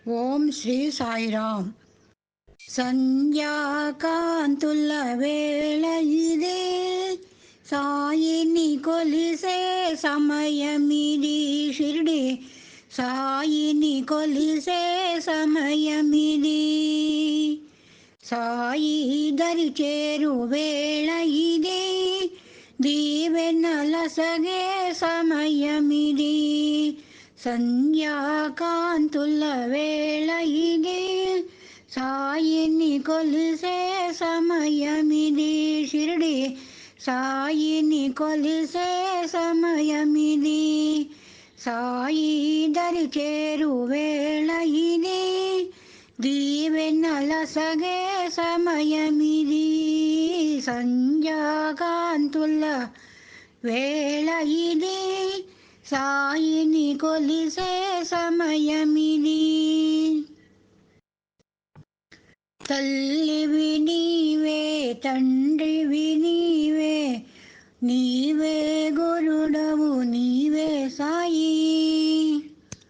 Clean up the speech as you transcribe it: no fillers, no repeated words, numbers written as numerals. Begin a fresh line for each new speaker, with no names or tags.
ఓం శ్రీ సాయిరామ్. సంధ్యాకాంతుల వేళ ఇదే, సాయిని కొలిసే సమయమిది. షిరిడి సాయిని కొలిసే సమయమిది. సాయి దరి చేరు వేళ ఇదే, దీవెనలసగే సమయమిది. సంధ్యాకాంతుల వేళ ఇదే, సాయిని కొలిసే సమయమిది. షిరిడి సాయిని కొలిసే సమయమిది. సాయి దరి చేరు వేళ ఇదే, దీవెనలసగే సమయమిది. సంధ్యాకాంతుల వేళ ఇదే, సాయిని కొలిసే సమయమిది. తల్లివి నీవే, తండ్రివి నీవే, నీవే గురు